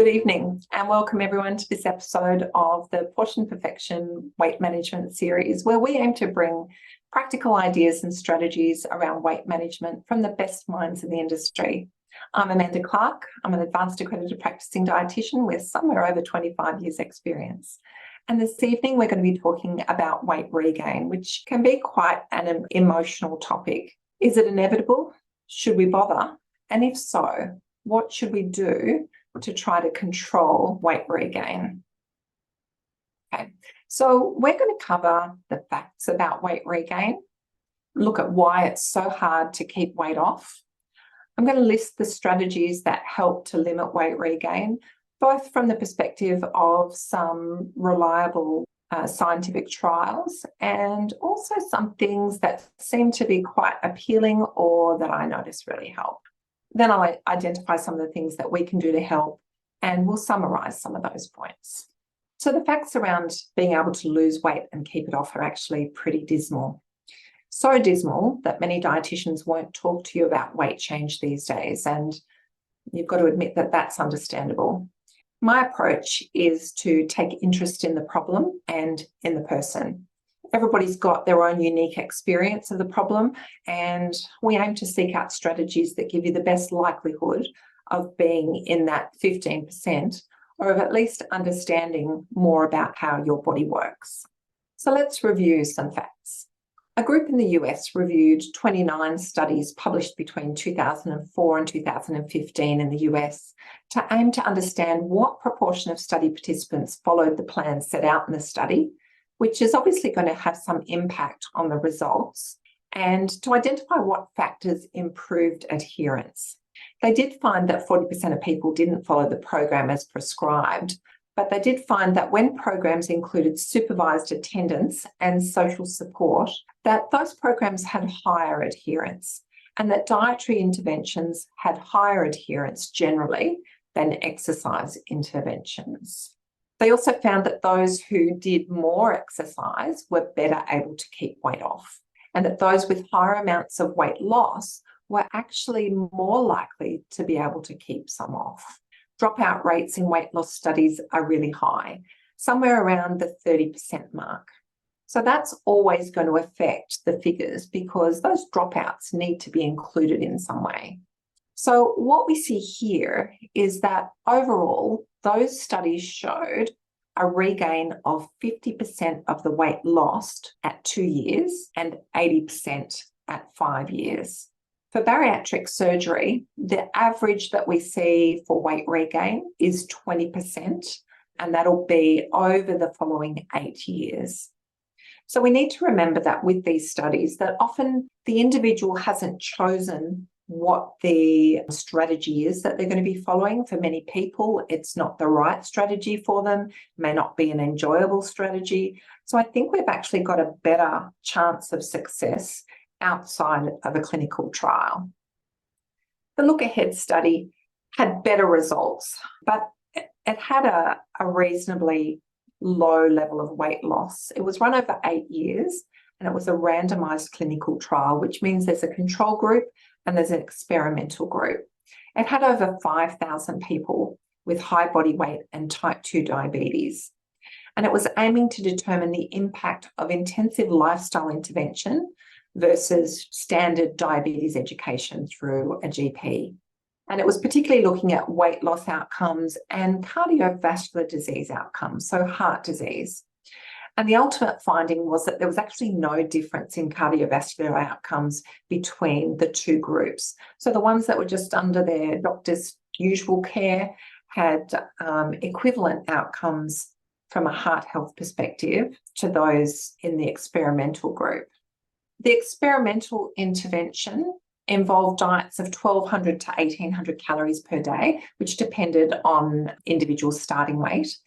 Good evening and welcome everyone to this episode of the Portion Perfection Weight Management series, where we aim to bring practical ideas and strategies around weight management from the best minds in the industry. I'm Amanda Clark. I'm an advanced accredited practicing dietitian with somewhere over 25 years experience. And this evening we're going to be talking about weight regain, which can be quite an emotional topic. Is it inevitable? Should we bother? And if so, what should we do to try to control weight regain? Okay, so we're going to cover the facts about weight regain, look at why it's so hard to keep weight off. I'm going to list the strategies that help to limit weight regain, both from the perspective of some reliable scientific trials and also some things that seem to be quite appealing or that I notice really help. Then I'll identify some of the things that we can do to help, and we'll summarise some of those points. So the facts around being able to lose weight and keep it off are actually pretty dismal. So dismal that many dietitians won't talk to you about weight change these days, and you've got to admit that that's understandable. My approach is to take interest in the problem and in the person. Everybody's got their own unique experience of the problem, and we aim to seek out strategies that give you the best likelihood of being in that 15% or of at least understanding more about how your body works. So let's review some facts. A group in the US reviewed 29 studies published between 2004 and 2015 in the US to aim to understand what proportion of study participants followed the plan set out in the study, which is obviously going to have some impact on the results, and to identify what factors improved adherence. They did find that 40% of people didn't follow the program as prescribed, but they did find that when programs included supervised attendance and social support, that those programs had higher adherence, and that dietary interventions had higher adherence generally than exercise interventions. They also found that those who did more exercise were better able to keep weight off, and that those with higher amounts of weight loss were actually more likely to be able to keep some off. Dropout rates in weight loss studies are really high, somewhere around the 30% mark. So that's always going to affect the figures because those dropouts need to be included in some way. So what we see here is that overall, those studies showed a regain of 50% of the weight lost at 2 years and 80% at 5 years. For bariatric surgery, the average that we see for weight regain is 20%, and that'll be over the following 8 years. So we need to remember that with these studies, that often the individual hasn't chosen what the strategy is that they're going to be following. For many people, it's not the right strategy for them, may not be an enjoyable strategy. So I think we've actually got a better chance of success outside of a clinical trial. The Look Ahead study had better results, but it had a reasonably low level of weight loss. It was run over 8 years, and it was a randomized clinical trial, which means there's a control group and there's an experimental group. It had over 5,000 people with high body weight and type 2 diabetes. And it was aiming to determine the impact of intensive lifestyle intervention versus standard diabetes education through a GP. And it was particularly looking at weight loss outcomes and cardiovascular disease outcomes, so heart disease. And the ultimate finding was that there was actually no difference in cardiovascular outcomes between the two groups. So the ones that were just under their doctor's usual care had equivalent outcomes from a heart health perspective to those in the experimental group. The experimental intervention involved diets of 1,200 to 1,800 calories per day, which depended on individual starting weight.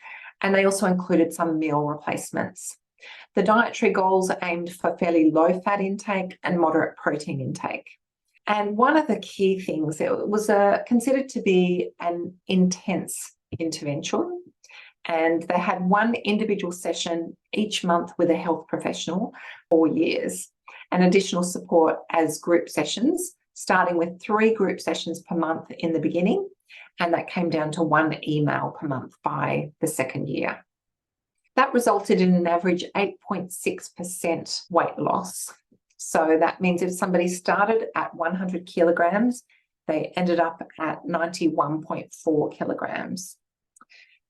And they also included some meal replacements. The dietary goals aimed for fairly low fat intake and moderate protein intake. And one of the key things, it was considered to be an intense intervention. And they had one individual session each month with a health professional for 4 years, and additional support as group sessions, starting with 3 group sessions per month in the beginning and that came down to 1 email per month by the second year. That resulted in an average 8.6% weight loss. So that means if somebody started at 100 kilograms, they ended up at 91.4 kilograms.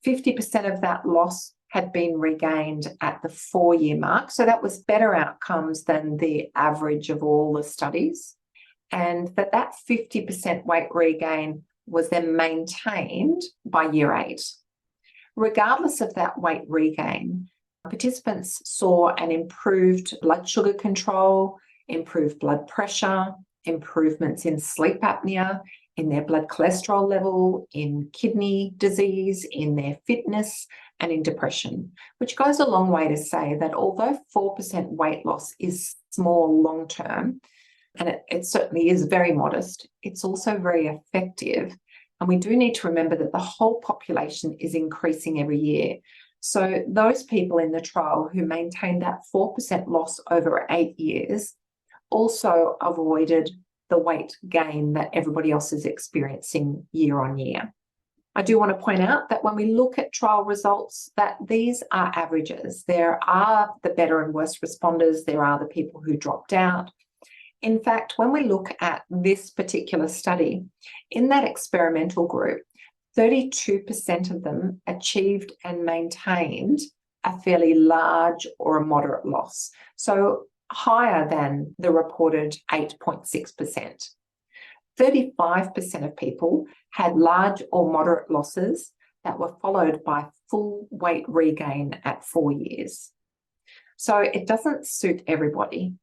50% of that loss had been regained at the 4-year mark. So that was better outcomes than the average of all the studies. And that 50% weight regain was then maintained by year 8. Regardless of that weight regain, participants saw an improved blood sugar control, improved blood pressure, improvements in sleep apnea, in their blood cholesterol level, in kidney disease, in their fitness, and in depression, which goes a long way to say that although 4% weight loss is small long-term, and it certainly is very modest, it's also very effective. And we do need to remember that the whole population is increasing every year. So those people in the trial who maintained that 4% loss over 8 years also avoided the weight gain that everybody else is experiencing year on year. I do want to point out that when we look at trial results, that these are averages. There are the better and worse responders. There are the people who dropped out. In fact, when we look at this particular study, in that experimental group, 32% of them achieved and maintained a fairly large or a moderate loss, so higher than the reported 8.6%. 35% of people had large or moderate losses that were followed by full weight regain at 4 years. So it doesn't suit everybody.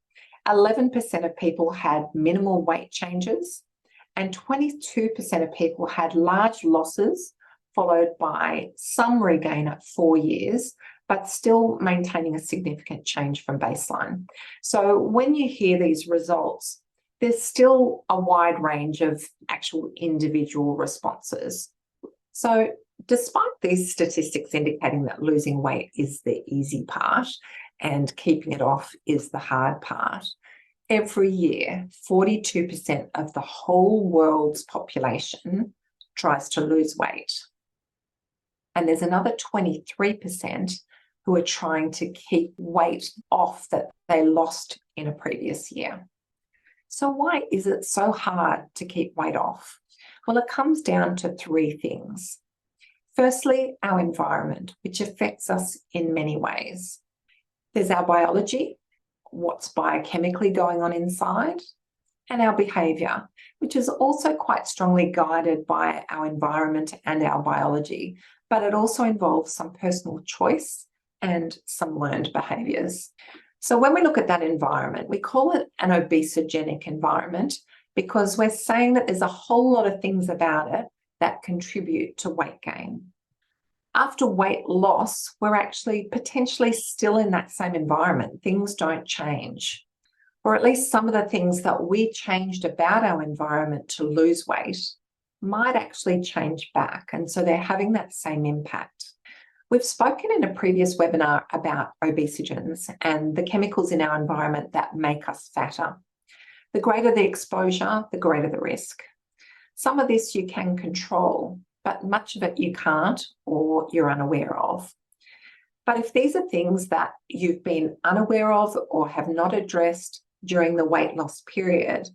11% of people had minimal weight changes, and 22% of people had large losses followed by some regain at 4 years, but still maintaining a significant change from baseline. So when you hear these results, there's still a wide range of actual individual responses. So despite these statistics indicating that losing weight is the easy part and keeping it off is the hard part, every year, 42% of the whole world's population tries to lose weight. And there's another 23% who are trying to keep weight off that they lost in a previous year. So why is it so hard to keep weight off? Well, it comes down to 3 things. Firstly, our environment, which affects us in many ways. There's our biology, what's biochemically going on inside, and our behaviour, which is also quite strongly guided by our environment and our biology, but it also involves some personal choice and some learned behaviours. So when we look at that environment, we call it an obesogenic environment because we're saying that there's a whole lot of things about it that contribute to weight gain. After weight loss, we're actually potentially still in that same environment. Things don't change, or at least some of the things that we changed about our environment to lose weight might actually change back. And so they're having that same impact. We've spoken in a previous webinar about obesogens and the chemicals in our environment that make us fatter. The greater the exposure, the greater the risk. Some of this you can control, but much of it you can't or you're unaware of. But if these are things that you've been unaware of or have not addressed during the weight loss period,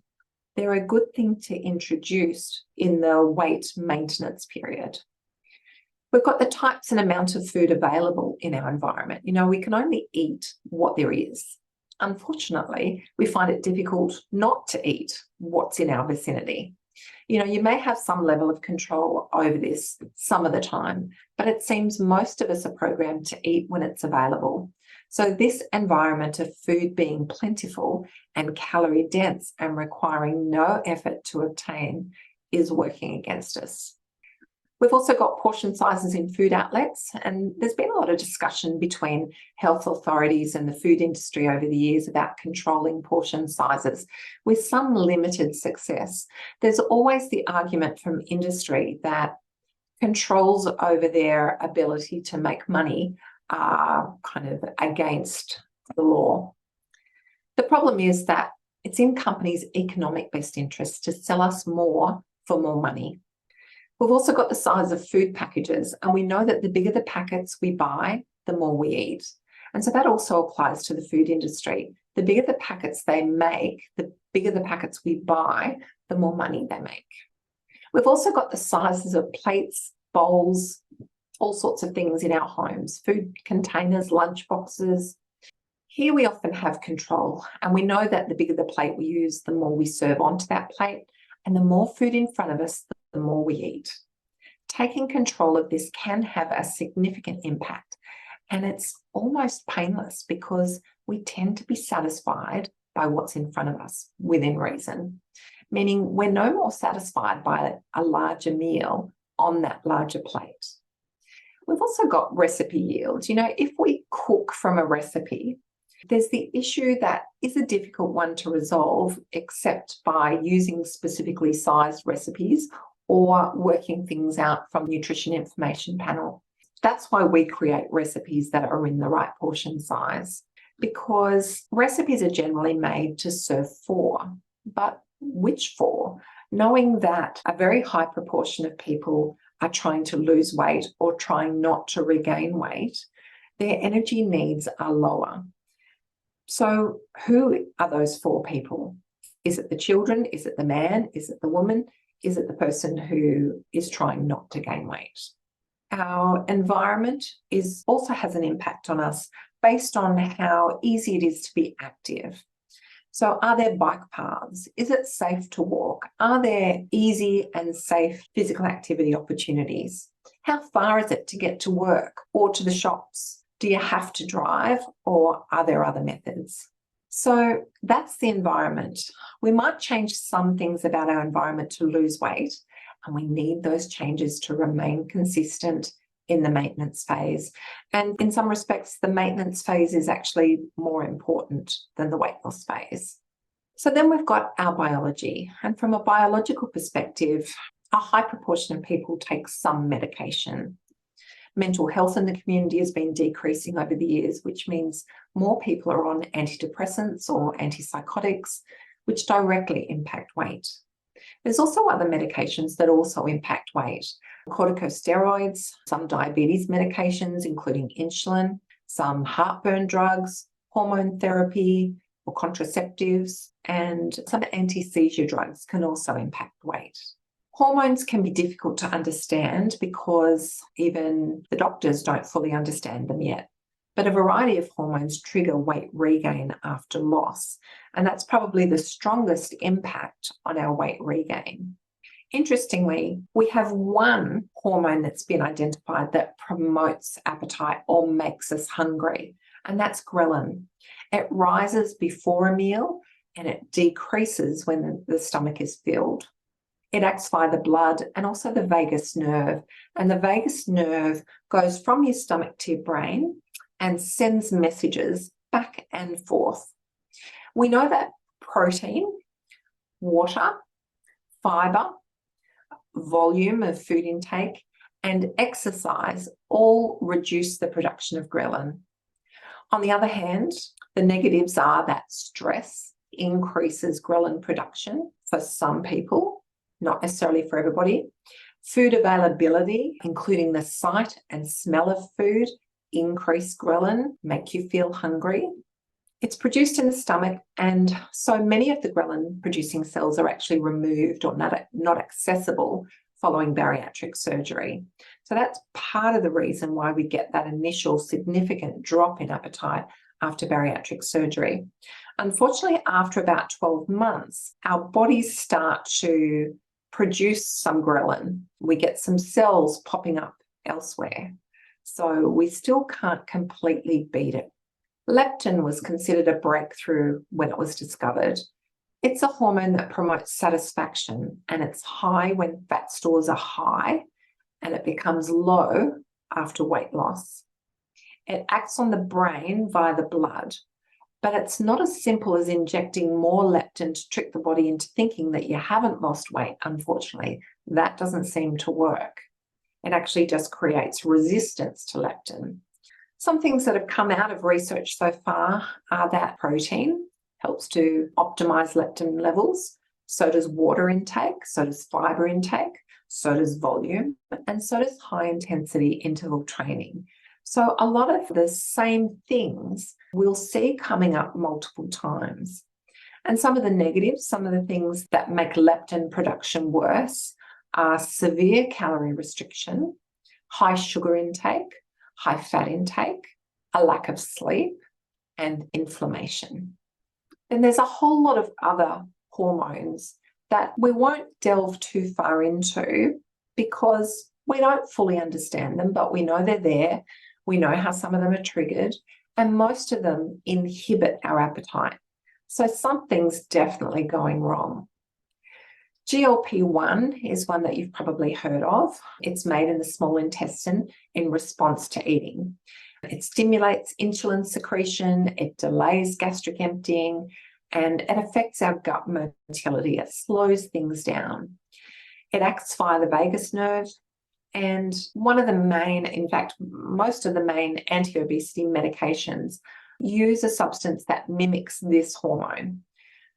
they're a good thing to introduce in the weight maintenance period. We've got the types and amount of food available in our environment. You know, we can only eat what there is. Unfortunately, we find it difficult not to eat what's in our vicinity. You know, you may have some level of control over this some of the time, but it seems most of us are programmed to eat when it's available. So this environment of food being plentiful and calorie dense and requiring no effort to obtain is working against us. We've also got portion sizes in food outlets, and there's been a lot of discussion between health authorities and the food industry over the years about controlling portion sizes with some limited success. There's always the argument from industry that controls over their ability to make money are kind of against the law. The problem is that it's in companies' economic best interest to sell us more for more money. We've also got the size of food packages, and we know that the bigger the packets we buy, the more we eat. And so that also applies to the food industry. The bigger the packets they make, the bigger the packets we buy, the more money they make. We've also got the sizes of plates, bowls, all sorts of things in our homes, food containers, lunch boxes. Here we often have control, and we know that the bigger the plate we use, the more we serve onto that plate, and the more food in front of us, the more we eat. Taking control of this can have a significant impact, and it's almost painless because we tend to be satisfied by what's in front of us within reason, meaning we're no more satisfied by a larger meal on that larger plate. We've also got recipe yield. If we cook from a recipe, there's the issue that is a difficult one to resolve except by using specifically sized recipes or working things out from nutrition information panel. That's why we create recipes that are in the right portion size, because recipes are generally made to serve for, but which for? Knowing that a very high proportion of people are trying to lose weight or trying not to regain weight, their energy needs are lower. So who are those for people? Is it the children? Is it the man? Is it the woman? Is it the person who is trying not to gain weight? Our environment also has an impact on us based on how easy it is to be active. So are there bike paths? Is it safe to walk? Are there easy and safe physical activity opportunities? How far is it to get to work or to the shops? Do you have to drive, or are there other methods? So that's the environment. We might change some things about our environment to lose weight, and we need those changes to remain consistent in the maintenance phase. And in some respects, the maintenance phase is actually more important than the weight loss phase. So then we've got our biology. And from a biological perspective, a high proportion of people take some medication. Mental health in the community has been decreasing over the years, which means more people are on antidepressants or antipsychotics, which directly impact weight. There's also other medications that also impact weight. Corticosteroids, some diabetes medications, including insulin, some heartburn drugs, hormone therapy or contraceptives, and some anti-seizure drugs can also impact weight. Hormones can be difficult to understand because even the doctors don't fully understand them yet. But a variety of hormones trigger weight regain after loss, and that's probably the strongest impact on our weight regain. Interestingly, we have one hormone that's been identified that promotes appetite or makes us hungry, and that's ghrelin. It rises before a meal and it decreases when the stomach is filled. It acts via the blood and also the vagus nerve, and the vagus nerve goes from your stomach to your brain and sends messages back and forth. We know that protein, water, fibre, volume of food intake, and exercise all reduce the production of ghrelin. On the other hand, the negatives are that stress increases ghrelin production for some people, not necessarily for everybody. Food availability, including the sight and smell of food, increase ghrelin, make you feel hungry. It's produced in the stomach, and so many of the ghrelin-producing cells are actually removed or not accessible following bariatric surgery. So that's part of the reason why we get that initial significant drop in appetite after bariatric surgery. Unfortunately, after about 12 months, our bodies start to produce some ghrelin. We get some cells popping up elsewhere. So we still can't completely beat it. Leptin was considered a breakthrough when it was discovered. It's a hormone that promotes satisfaction, and it's high when fat stores are high, and it becomes low after weight loss. It acts on the brain via the blood, but it's not as simple as injecting more leptin to trick the body into thinking that you haven't lost weight, unfortunately. That doesn't seem to work. It actually just creates resistance to leptin. Some things that have come out of research so far are that protein helps to optimize leptin levels. So does water intake, so does fiber intake, so does volume, and so does high intensity interval training. So a lot of the same things we'll see coming up multiple times. And some of the negatives, some of the things that make leptin production worse are severe calorie restriction, high sugar intake, high fat intake, a lack of sleep, and inflammation. Then there's a whole lot of other hormones that we won't delve too far into because we don't fully understand them, but we know they're there. We know how some of them are triggered, and most of them inhibit our appetite. So something's definitely going wrong. GLP-1 is one that you've probably heard of. It's made in the small intestine in response to eating. It stimulates insulin secretion, it delays gastric emptying, and it affects our gut motility. It slows things down. It acts via the vagus nerve, and one of the main, in fact, most of the main anti-obesity medications use a substance that mimics this hormone.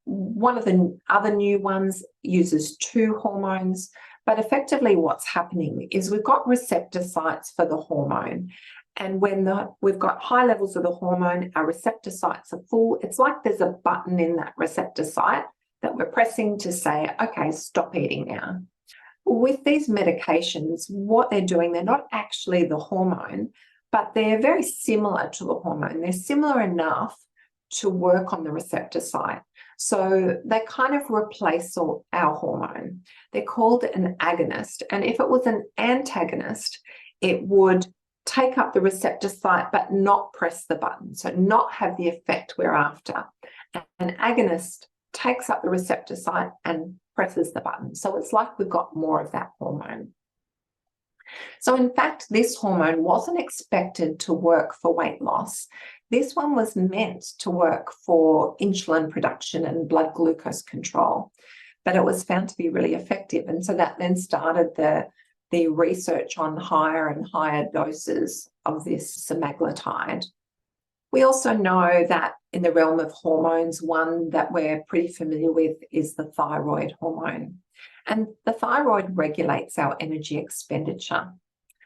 One of the other new ones uses two hormones, but effectively what's happening is we've got receptor sites for the hormone. And when we've got high levels of the hormone, our receptor sites are full. It's like there's a button in that receptor site that we're pressing to say, okay, stop eating now. With these medications, what they're doing, they're not actually the hormone, but they're very similar to the hormone. They're similar enough to work on the receptor site. So they kind of replace our hormone. They're called an agonist. And if it was an antagonist, it would take up the receptor site but not press the button, so not have the effect we're after. An agonist takes up the receptor site and presses the button. So it's like we've got more of that hormone. So in fact, this hormone wasn't expected to work for weight loss. This one was meant to work for insulin production and blood glucose control, but it was found to be really effective. And so that then started the research on higher and higher doses of this semaglutide. We also know that in the realm of hormones, one that we're pretty familiar with is the thyroid hormone. And the thyroid regulates our energy expenditure.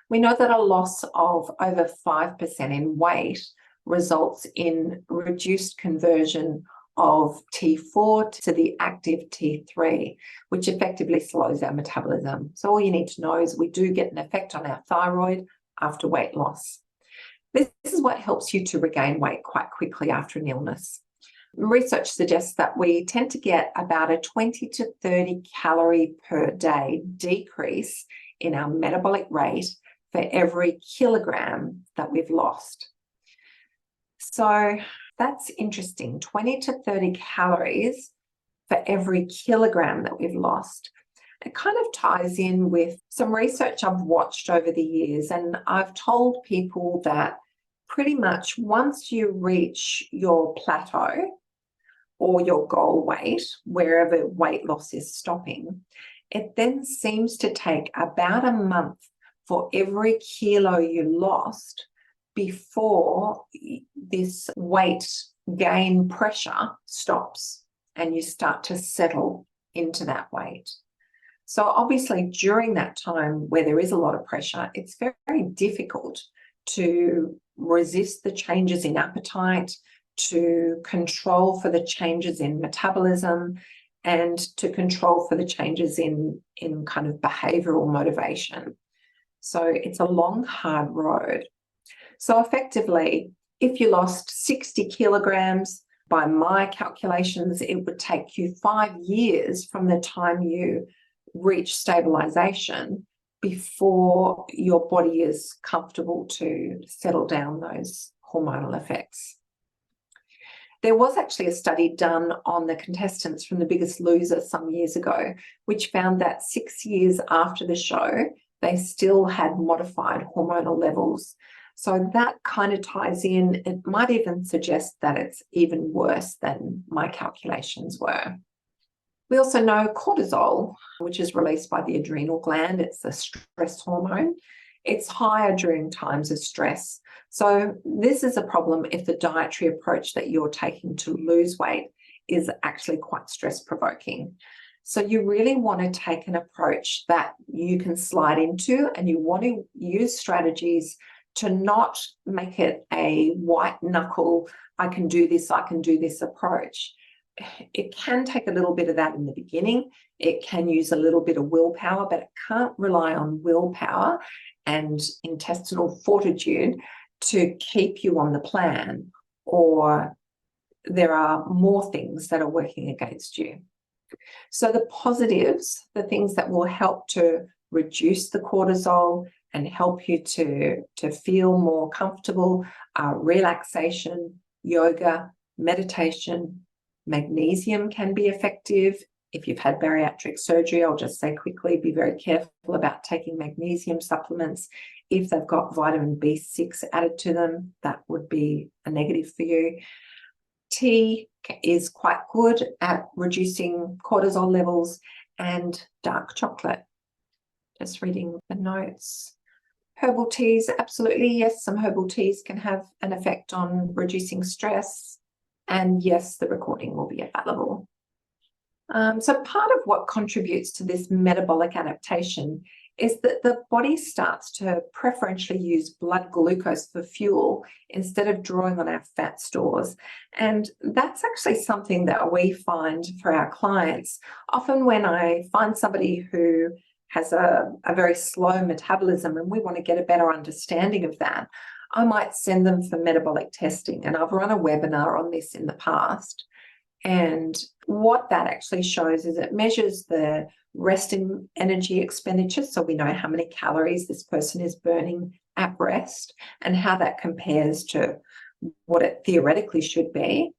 We know that a loss of over 5% in weight results in reduced conversion of T4 to the active T3, which effectively slows our metabolism. So all you need to know is we do get an effect on our thyroid after weight loss. This is what helps you to regain weight quite quickly after an illness. Research suggests that we tend to get about a 20 to 30 calorie per day decrease in our metabolic rate for every kilogram that we've lost. So that's interesting, 20 to 30 calories for every kilogram that we've lost. It kind of ties in with some research I've watched over the years, and I've told people that pretty much once you reach your plateau or your goal weight, wherever weight loss is stopping, it then seems to take about a month for every kilo you lost before this weight gain pressure stops and you start to settle into that weight. So obviously during that time where there is a lot of pressure, it's very, very difficult to resist the changes in appetite, to control for the changes in metabolism, and to control for the changes in kind of behavioral motivation. So it's a long, hard road. So effectively, if you lost 60 kilograms, by my calculations, it would take you 5 years from the time you reach stabilization before your body is comfortable to settle down those hormonal effects. There was actually a study done on the contestants from The Biggest Loser some years ago, which found that 6 years after the show, they still had modified hormonal levels. So that kind of ties in. It might even suggest that it's even worse than my calculations were. We also know cortisol, which is released by the adrenal gland. It's a stress hormone. It's higher during times of stress. So this is a problem if the dietary approach that you're taking to lose weight is actually quite stress provoking. So you really want to take an approach that you can slide into, and you want to use strategies to not make it a white knuckle, I can do this approach. It can take a little bit of that in the beginning. It can use a little bit of willpower, but it can't rely on willpower and intestinal fortitude to keep you on the plan, or there are more things that are working against you. So the positives, the things that will help to reduce the cortisol and help you to feel more comfortable are relaxation, yoga, meditation. Magnesium can be effective. If you've had bariatric surgery, I'll just say quickly, be very careful about taking magnesium supplements. If they've got vitamin B6 added to them, that would be a negative for you. Tea is quite good at reducing cortisol levels, and dark chocolate. Just reading the notes. Herbal teas, absolutely, yes, some herbal teas can have an effect on reducing stress. And yes, the recording will be available. So part of what contributes to this metabolic adaptation is that the body starts to preferentially use blood glucose for fuel instead of drawing on our fat stores. And that's actually something that we find for our clients. Often when I find somebody who has a very slow metabolism and we want to get a better understanding of that, I might send them for metabolic testing. And I've run a webinar on this in the past. And what that actually shows is it measures the resting energy expenditure. So we know how many calories this person is burning at rest and how that compares to what it theoretically should be.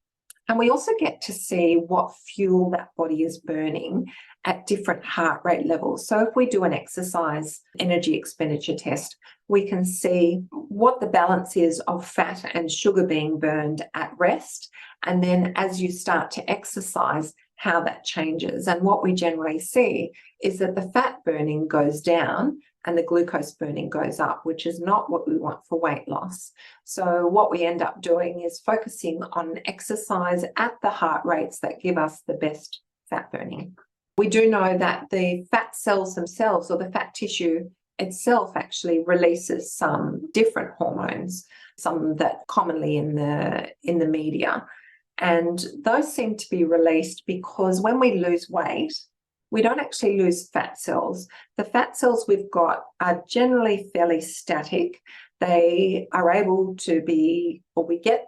And we also get to see what fuel that body is burning at different heart rate levels. So if we do an exercise energy expenditure test, we can see what the balance is of fat and sugar being burned at rest. And then as you start to exercise, how that changes. And what we generally see is that the fat burning goes down and the glucose burning goes up, which is not what we want for weight loss. So what we end up doing is focusing on exercise at the heart rates that give us the best fat burning. We do know that the fat cells themselves, or the fat tissue itself, actually releases some different hormones, some that commonly in the media. And those seem to be released because when we lose weight, we don't actually lose fat cells. The fat cells we've got are generally fairly static. They are able to be, or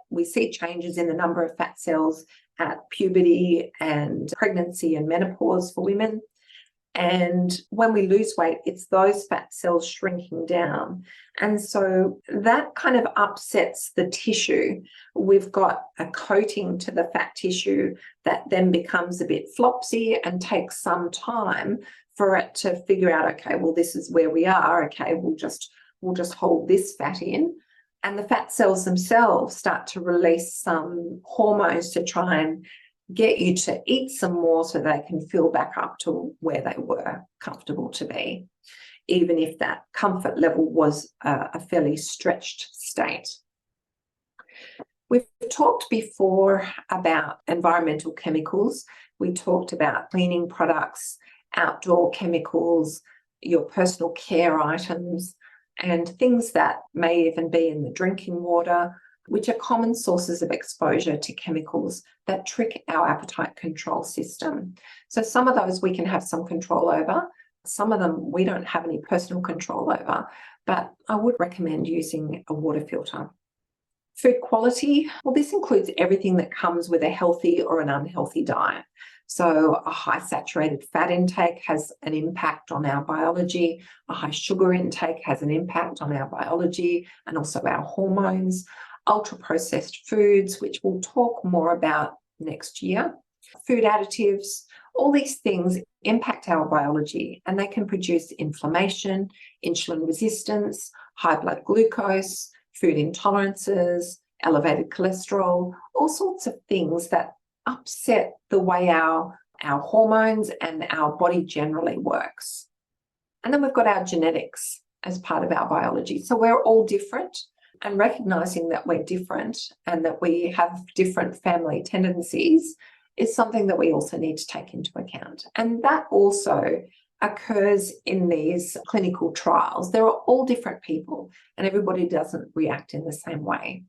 we see changes in the number of fat cells at puberty and pregnancy and menopause for women. And when we lose weight, it's those fat cells shrinking down. And so that kind of upsets the tissue. We've got a coating to the fat tissue that then becomes a bit flopsy and takes some time for it to figure out, okay, well, this is where we are. Okay, we'll just hold this fat in. And the fat cells themselves start to release some hormones to try and get you to eat some more so they can fill back up to where they were comfortable to be, even if that comfort level was a fairly stretched state. We've talked before about environmental chemicals. We talked about cleaning products, outdoor chemicals, your personal care items, and things that may even be in the drinking water, which are common sources of exposure to chemicals that trick our appetite control system. So some of those we can have some control over. Some of them we don't have any personal control over, but I would recommend using a water filter. Food quality, well, this includes everything that comes with a healthy or an unhealthy diet. So a high saturated fat intake has an impact on our biology. A high sugar intake has an impact on our biology and also our hormones. Ultra-processed foods, which we'll talk more about next year. Food additives, all these things impact our biology and they can produce inflammation, insulin resistance, high blood glucose, food intolerances, elevated cholesterol, all sorts of things that upset the way our hormones and our body generally works. And then we've got our genetics as part of our biology. So we're all different. And recognizing that we're different and that we have different family tendencies is something that we also need to take into account. And that also occurs in these clinical trials. There are all different people and everybody doesn't react in the same way.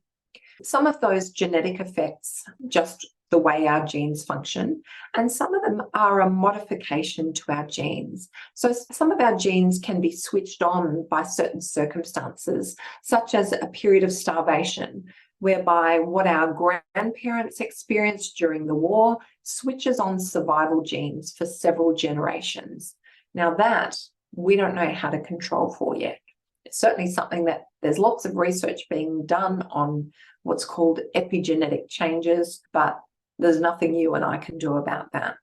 Some of those genetic effects, just the way our genes function, and some of them are a modification to our genes. So some of our genes can be switched on by certain circumstances, such as a period of starvation, whereby what our grandparents experienced during the war switches on survival genes for several generations. Now that we don't know how to control for yet. It's certainly something that there's lots of research being done on what's called epigenetic changes, but there's nothing you and I can do about that.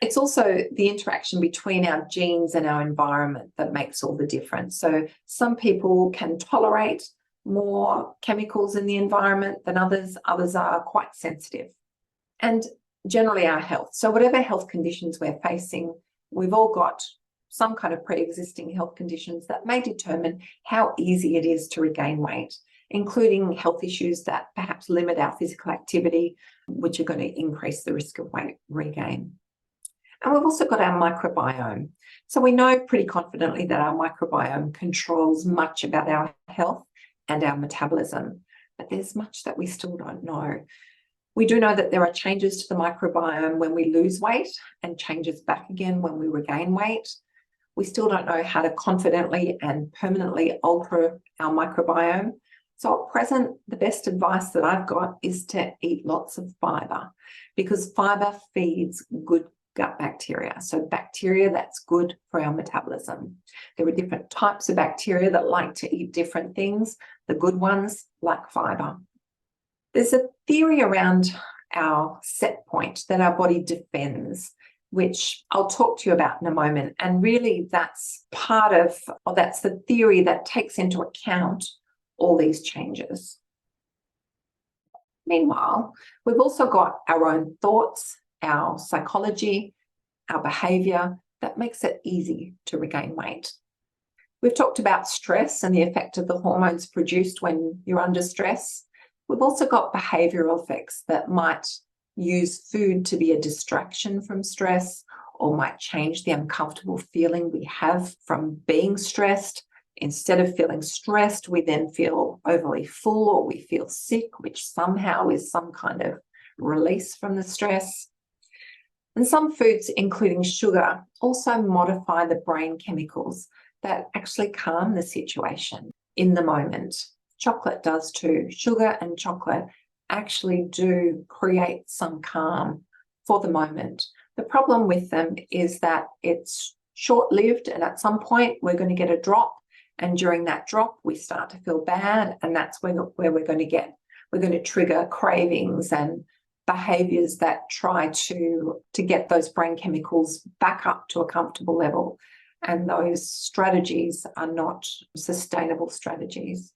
It's also the interaction between our genes and our environment that makes all the difference. So some people can tolerate more chemicals in the environment than others. Others are quite sensitive. And generally our health. So whatever health conditions we're facing, we've all got some kind of pre-existing health conditions that may determine how easy it is to regain weight, including health issues that perhaps limit our physical activity, which are going to increase the risk of weight regain. And we've also got our microbiome. So we know pretty confidently that our microbiome controls much about our health and our metabolism, but there's much that we still don't know. We do know that there are changes to the microbiome when we lose weight and changes back again when we regain weight. We still don't know how to confidently and permanently alter our microbiome. So at present, the best advice that I've got is to eat lots of fibre, because fibre feeds good gut bacteria. So bacteria that's good for our metabolism. There are different types of bacteria that like to eat different things. The good ones like fibre. There's a theory around our set point that our body defends, which I'll talk to you about in a moment. And really that's part of, or that's the theory that takes into account all these changes. Meanwhile, we've also got our own thoughts, our psychology, our behaviour that makes it easy to regain weight. We've talked about stress and the effect of the hormones produced when you're under stress. We've also got behavioural effects that might use food to be a distraction from stress, or might change the uncomfortable feeling we have from being stressed. Instead of feeling stressed, we then feel overly full or we feel sick, which somehow is some kind of release from the stress. And some foods, including sugar, also modify the brain chemicals that actually calm the situation in the moment. Chocolate does too. Sugar and chocolate actually do create some calm for the moment. The problem with them is that it's short-lived, and at some point we're going to get a drop, and during that drop we start to feel bad, and that's where we're going to trigger cravings and behaviours that try to get those brain chemicals back up to a comfortable level, and those strategies are not sustainable strategies.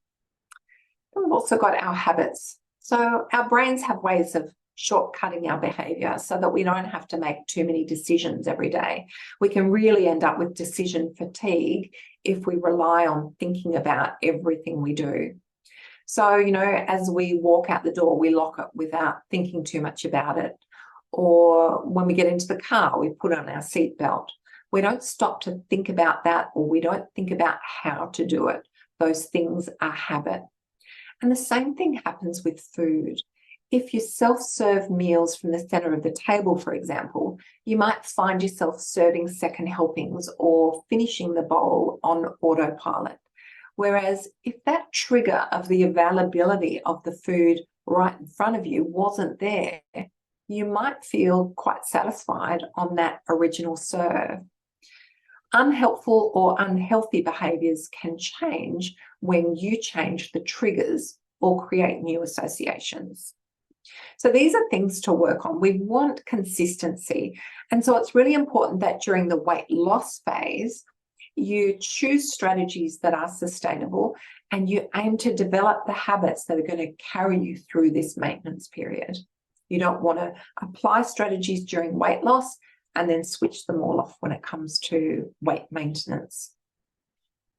And we've also got our habits. So our brains have ways of shortcutting our behaviour so that we don't have to make too many decisions every day. We can really end up with decision fatigue if we rely on thinking about everything we do. So, as we walk out the door, we lock it without thinking too much about it. Or when we get into the car, we put on our seatbelt. We don't stop to think about that, or we don't think about how to do it. Those things are habit. And the same thing happens with food. If you self-serve meals from the centre of the table, for example, you might find yourself serving second helpings or finishing the bowl on autopilot. Whereas if that trigger of the availability of the food right in front of you wasn't there, you might feel quite satisfied on that original serve. Unhelpful or unhealthy behaviours can change when you change the triggers or create new associations. So these are things to work on. We want consistency. And so it's really important that during the weight loss phase, you choose strategies that are sustainable and you aim to develop the habits that are going to carry you through this maintenance period. You don't want to apply strategies during weight loss and then switch them all off when it comes to weight maintenance.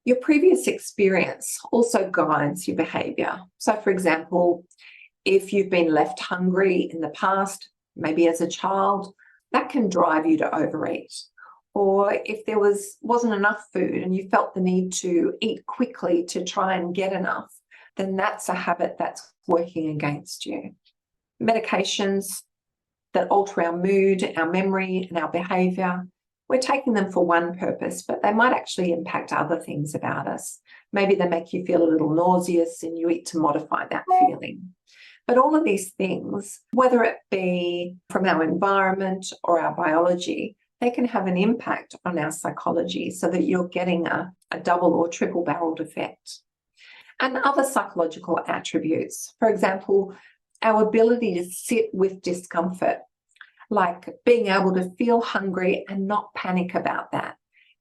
Your previous experience also guides your behaviour. So, for example, if you've been left hungry in the past, maybe as a child, that can drive you to overeat. Or if there wasn't enough food and you felt the need to eat quickly to try and get enough, then that's a habit that's working against you. Medications that alter our mood, our memory, and our behaviour, we're taking them for one purpose, but they might actually impact other things about us. Maybe they make you feel a little nauseous and you eat to modify that feeling. But all of these things, whether it be from our environment or our biology, they can have an impact on our psychology so that you're getting a double or triple barreled effect. And other psychological attributes, for example, our ability to sit with discomfort, like being able to feel hungry and not panic about that,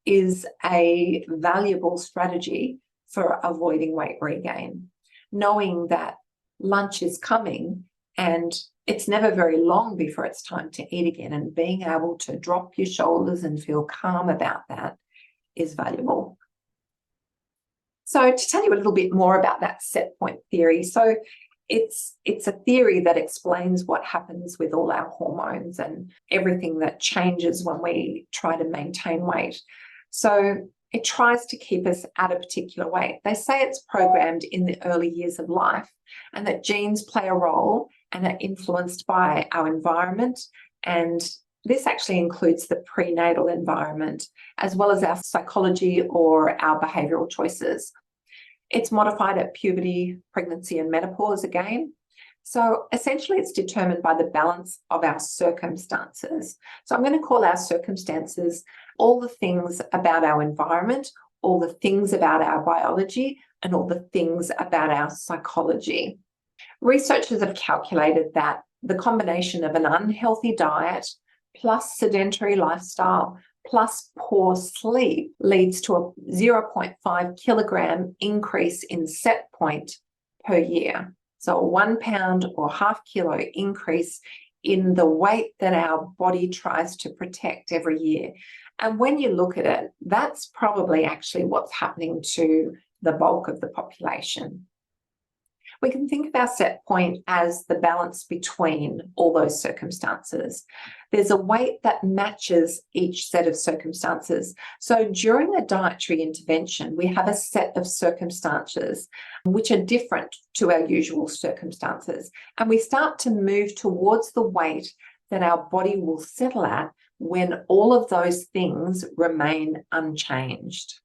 is a valuable strategy for avoiding weight regain. Knowing that lunch is coming and it's never very long before it's time to eat again, and being able to drop your shoulders and feel calm about that is valuable. So to tell you a little bit more about that set point theory, so it's a theory that explains what happens with all our hormones and everything that changes when we try to maintain weight. So it tries to keep us at a particular weight. They say it's programmed in the early years of life and that genes play a role and are influenced by our environment. And this actually includes the prenatal environment as well as our psychology or our behavioural choices. It's modified at puberty, pregnancy, and menopause again. So essentially it's determined by the balance of our circumstances. So I'm going to call our circumstances all the things about our environment, all the things about our biology, and all the things about our psychology. Researchers have calculated that the combination of an unhealthy diet plus sedentary lifestyle plus poor sleep leads to a 0.5 kilogram increase in set point per year. So a 1 pound or half kilo increase in the weight that our body tries to protect every year. And when you look at it, that's probably actually what's happening to the bulk of the population. We can think of our set point as the balance between all those circumstances. There's a weight that matches each set of circumstances. So during a dietary intervention, we have a set of circumstances which are different to our usual circumstances. And we start to move towards the weight that our body will settle at when all of those things remain unchanged.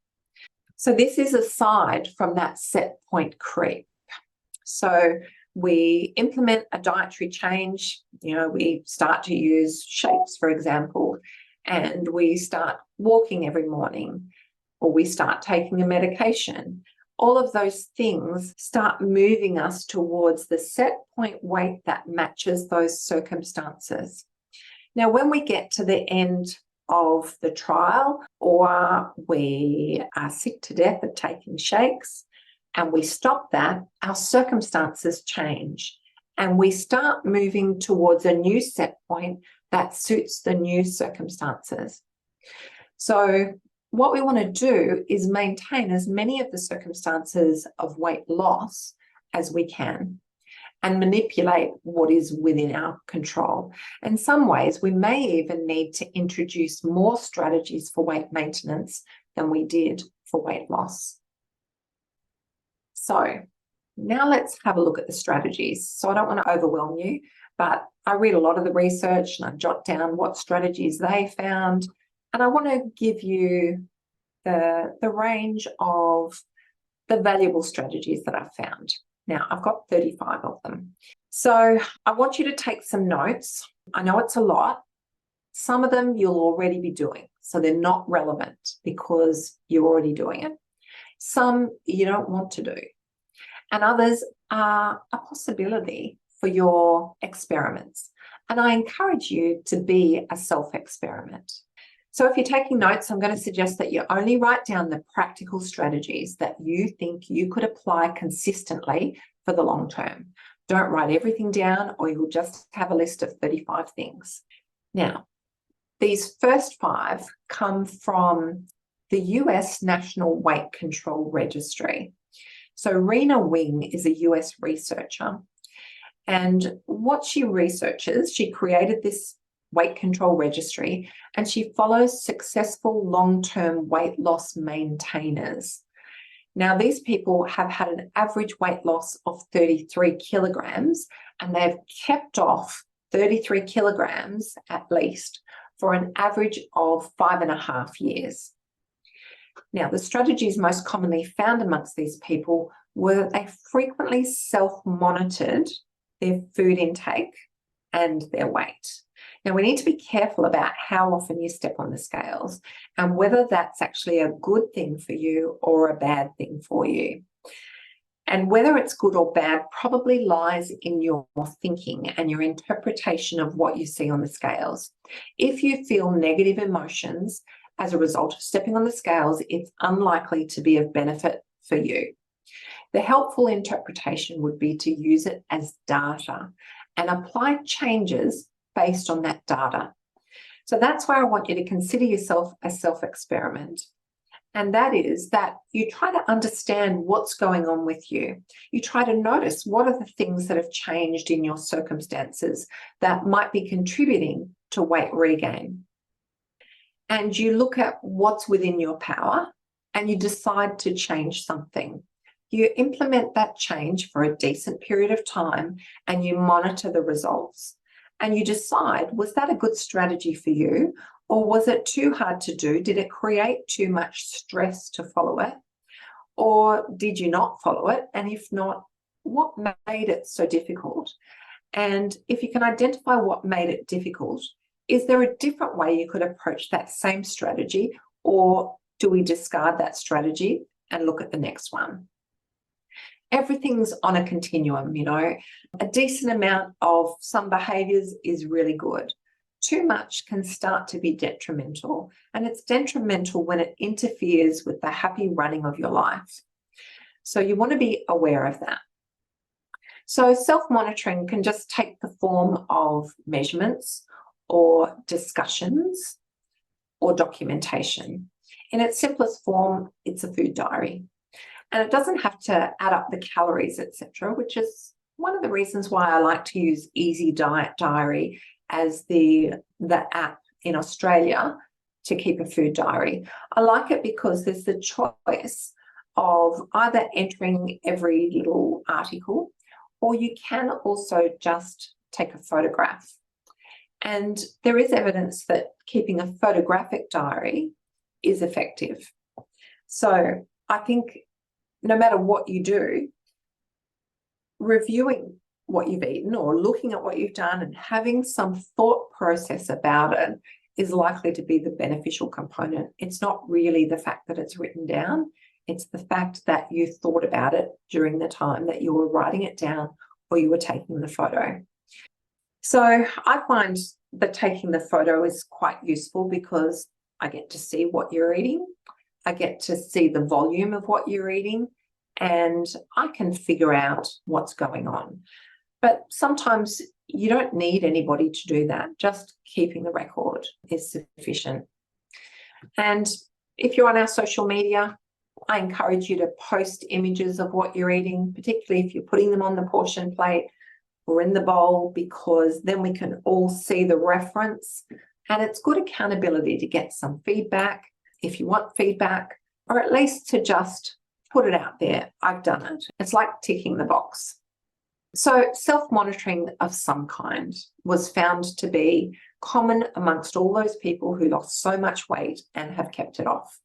So this is aside from that set point creep. So we implement a dietary change, we start to use shakes, for example, and we start walking every morning, or we start taking a medication. All of those things start moving us towards the set point weight that matches those circumstances. Now, when we get to the end of the trial, or we are sick to death of taking shakes, and we stop that, our circumstances change and we start moving towards a new set point that suits the new circumstances. So what we want to do is maintain as many of the circumstances of weight loss as we can and manipulate what is within our control. In some ways, we may even need to introduce more strategies for weight maintenance than we did for weight loss. So now let's have a look at the strategies. So I don't want to overwhelm you, but I read a lot of the research and I jot down what strategies they found. And I want to give you the range of the valuable strategies that I've found. Now, I've got 35 of them. So I want you to take some notes. I know it's a lot. Some of them you'll already be doing, so they're not relevant because you're already doing it. Some you don't want to do. And others are a possibility for your experiments. And I encourage you to be a self-experiment. So if you're taking notes, I'm going to suggest that you only write down the practical strategies that you think you could apply consistently for the long term. Don't write everything down or you'll just have a list of 35 things. Now, these first 5 come from the US National Weight Control Registry. So Rena is a US researcher, And what she researches, she created this weight control registry, and she follows successful long-term weight loss maintainers. Now, these people have had an average weight loss of 33 kilograms, and they've kept off 33 kilograms at least for an average of 5.5 years. Now, the strategies most commonly found amongst these people were that they frequently self-monitored their food intake and their weight. Now, we need to be careful about how often you step on the scales and whether that's actually a good thing for you or a bad thing for you. And whether it's good or bad probably lies in your thinking and your interpretation of what you see on the scales. If you feel negative emotions as a result of stepping on the scales, it's unlikely to be of benefit for you. The helpful interpretation would be to use it as data and apply changes based on that data. So that's why I want you to consider yourself a self-experiment. And that is that you try to understand what's going on with you. You try to notice what are the things that have changed in your circumstances that might be contributing to weight regain. And you look at what's within your power and you decide to change something. You implement that change for a decent period of time and you monitor the results. And you decide, was that a good strategy for you? Or was it too hard to do? Did it create too much stress to follow it? Or did you not follow it? And if not, what made it so difficult? And if you can identify what made it difficult, is there a different way you could approach that same strategy? Or do we discard that strategy and look at the next one? Everything's on a continuum, you know. A decent amount of some behaviours is really good. Too much can start to be detrimental, and it's detrimental when it interferes with the happy running of your life. So you want to be aware of that. So self-monitoring can just take the form of measurements or discussions or documentation. In its simplest form, it's a food diary. And it doesn't have to add up the calories, etc., which is one of the reasons why I like to use Easy Diet Diary as the app in Australia to keep a food diary. I like it because there's the choice of either entering every little article, or you can also just take a photograph. And there is evidence that keeping a photographic diary is effective. So I think no matter what you do, reviewing what you've eaten or looking at what you've done and having some thought process about it is likely to be the beneficial component. It's not really the fact that it's written down. It's the fact that you thought about it during the time that you were writing it down or you were taking the photo. So I find that taking the photo is quite useful because I get to see what you're eating. I get to see the volume of what you're eating, and I can figure out what's going on. But sometimes you don't need anybody to do that. Just keeping the record is sufficient. And if you're on our social media, I encourage you to post images of what you're eating, particularly if you're putting them on the portion plate or in the bowl, because then we can all see the reference. And it's good accountability to get some feedback if you want feedback, or at least to just put it out there. I've done it. It's like ticking the box. So self-monitoring of some kind was found to be common amongst all those people who lost so much weight and have kept it off.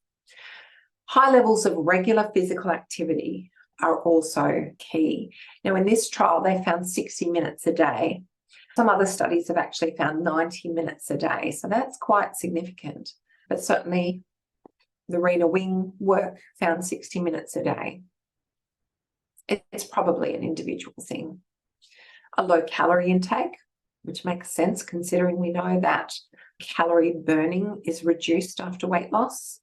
High levels of regular physical activity are also key. Now, in this trial, they found 60 minutes a day. Some other studies have actually found 90 minutes a day. So that's quite significant. But certainly the Rena Wing work found 60 minutes a day. It's probably an individual thing. A low calorie intake, which makes sense considering we know that calorie burning is reduced after weight loss.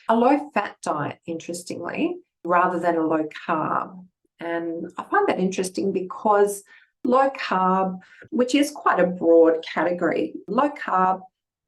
A low fat diet, interestingly, rather than a low carb. And I find that interesting because low carb, which is quite a broad category, low carb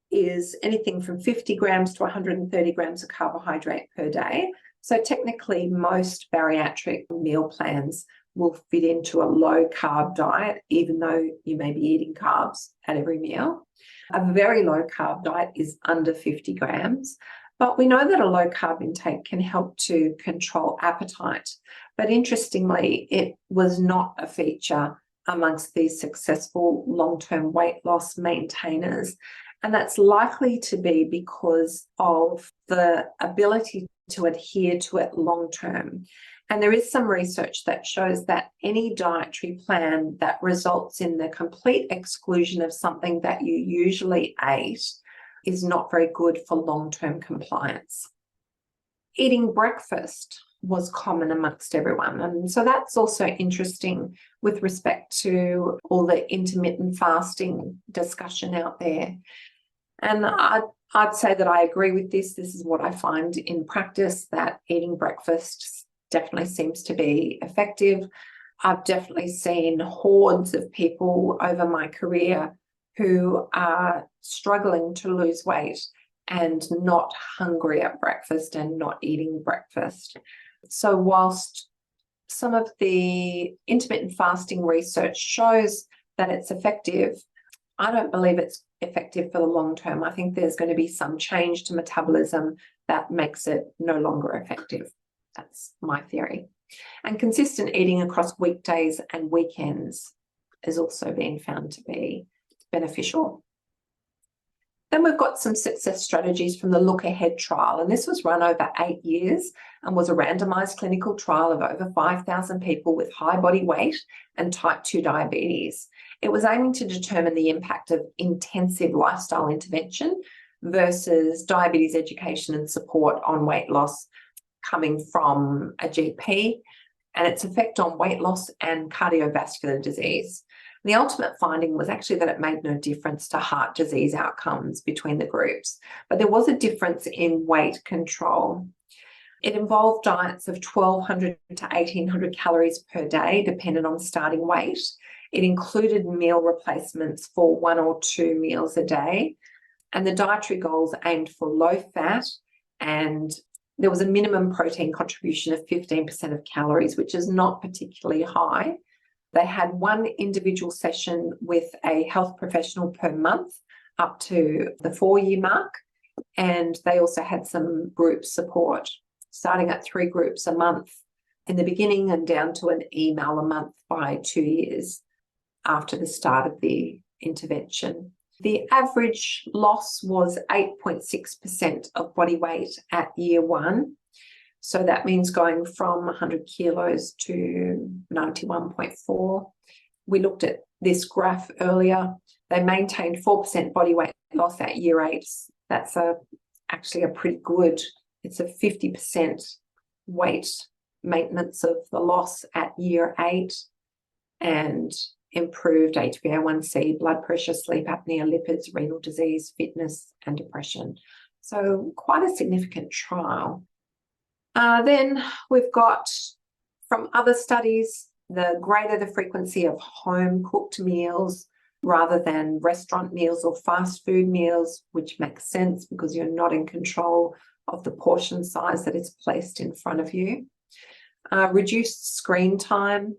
is anything from 50 grams to 130 grams of carbohydrate per day. So technically most bariatric meal plans will fit into a low carb diet, even though you may be eating carbs at every meal. A very low carb diet is under 50 grams, but we know that a low carb intake can help to control appetite. But interestingly, it was not a feature amongst these successful long-term weight loss maintainers. And that's likely to be because of the ability to adhere to it long-term. And there is some research that shows that any dietary plan that results in the complete exclusion of something that you usually ate is not very good for long-term compliance. Eating breakfast was common amongst everyone. And so that's also interesting with respect to all the intermittent fasting discussion out there. And I'd say that I agree with this. This is what I find in practice, that eating breakfast definitely seems to be effective. I've definitely seen hordes of people over my career who are struggling to lose weight and not hungry at breakfast and not eating breakfast. So whilst some of the intermittent fasting research shows that it's effective, I don't believe it's effective for the long term. I think there's going to be some change to metabolism that makes it no longer effective. That's my theory. And consistent eating across weekdays and weekends is also being found to be beneficial. Then we've got some success strategies from the Look Ahead trial, and this was run over 8 years and was a randomized clinical trial of over 5,000 people with high body weight and type 2 diabetes. It was aiming to determine the impact of intensive lifestyle intervention versus diabetes education and support on weight loss coming from a GP, and its effect on weight loss and cardiovascular disease. The ultimate finding was actually that it made no difference to heart disease outcomes between the groups, but there was a difference in weight control. It involved diets of 1,200 to 1,800 calories per day, dependent on starting weight. It included meal replacements for 1 or 2 meals a day, and the dietary goals aimed for low fat, and there was a minimum protein contribution of 15% of calories, which is not particularly high. They had 1 individual session with a health professional per month up to the 4-year mark, and they also had some group support, starting at 3 groups a month in the beginning and down to an email a month by 2 years after the start of the intervention. The average loss was 8.6% of body weight at year 1. So that means going from 100 kilos to 91.4. We looked at this graph earlier. They maintained 4% body weight loss at year 8. That's actually a pretty good, it's a 50% weight maintenance of the loss at year 8, and improved HbA1c, blood pressure, sleep apnea, lipids, renal disease, fitness, and depression. So quite a significant trial. Then we've got, from other studies, the greater the frequency of home-cooked meals rather than restaurant meals or fast food meals, which makes sense because you're not in control of the portion size that is placed in front of you. Reduced screen time,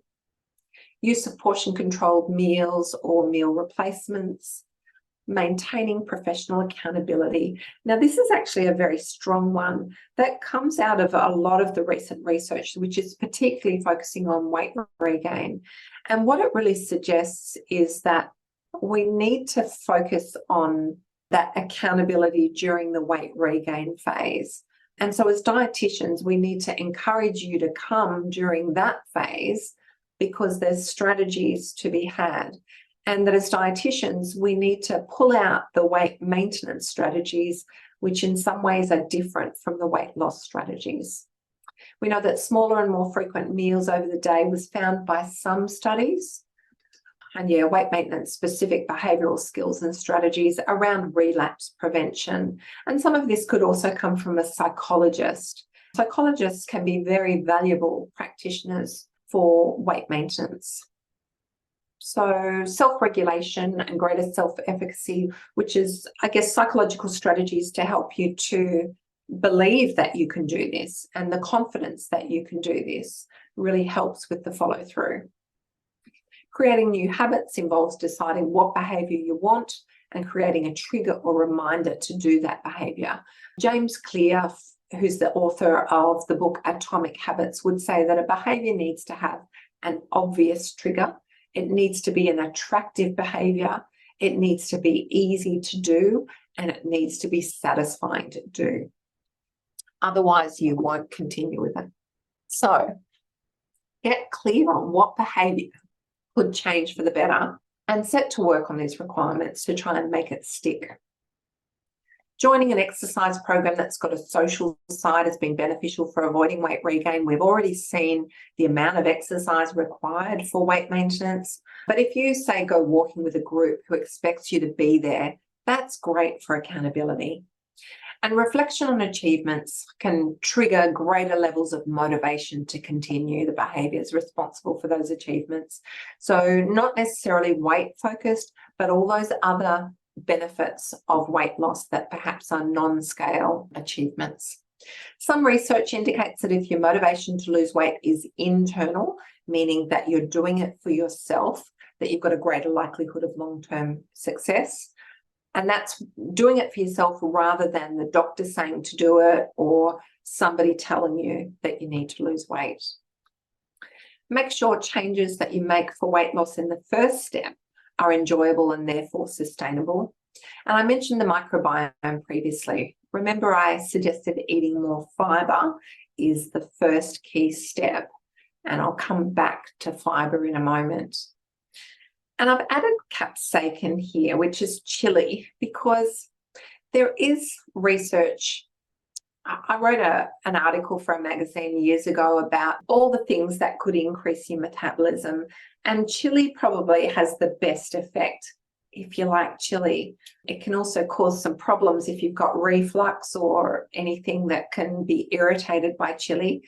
use of portion-controlled meals or meal replacements, maintaining professional accountability. Now, this is actually a very strong one that comes out of a lot of the recent research, which is particularly focusing on weight regain. And what it really suggests is that we need to focus on that accountability during the weight regain phase. And so as dietitians, we need to encourage you to come during that phase because there's strategies to be had. And that as dietitians, we need to pull out the weight maintenance strategies, which in some ways are different from the weight loss strategies. We know that smaller and more frequent meals over the day was found by some studies. And yeah, weight maintenance, specific behavioural skills and strategies around relapse prevention. And some of this could also come from a psychologist. Psychologists can be very valuable practitioners for weight maintenance. So self-regulation and greater self-efficacy, which is, I guess, psychological strategies to help you to believe that you can do this and the confidence that you can do this really helps with the follow through. Creating new habits involves deciding what behaviour you want and creating a trigger or reminder to do that behaviour. James Clear, who's the author of the book Atomic Habits, would say that a behaviour needs to have an obvious trigger. It needs to be an attractive behaviour. It needs to be easy to do, and it needs to be satisfying to do. Otherwise, you won't continue with it. So get clear on what behaviour could change for the better and set to work on these requirements to try and make it stick. Joining an exercise program that's got a social side has been beneficial for avoiding weight regain. We've already seen the amount of exercise required for weight maintenance. But if you say go walking with a group who expects you to be there, that's great for accountability. And reflection on achievements can trigger greater levels of motivation to continue the behaviours responsible for those achievements. So not necessarily weight focused, but all those other benefits of weight loss that perhaps are non-scale achievements. Some research indicates that if your motivation to lose weight is internal, meaning that you're doing it for yourself, that you've got a greater likelihood of long-term success. And that's doing it for yourself rather than the doctor saying to do it or somebody telling you that you need to lose weight. Make sure changes that you make for weight loss in the first step are enjoyable and therefore sustainable. And I mentioned the microbiome previously. Remember, I suggested eating more fibre is the first key step, and I'll come back to fibre in a moment. And I've added capsaicin here, which is chili, because there is research. I wrote an article for a magazine years ago about all the things that could increase your metabolism, and chili probably has the best effect if you like chili. It can also cause some problems if you've got reflux or anything that can be irritated by chili.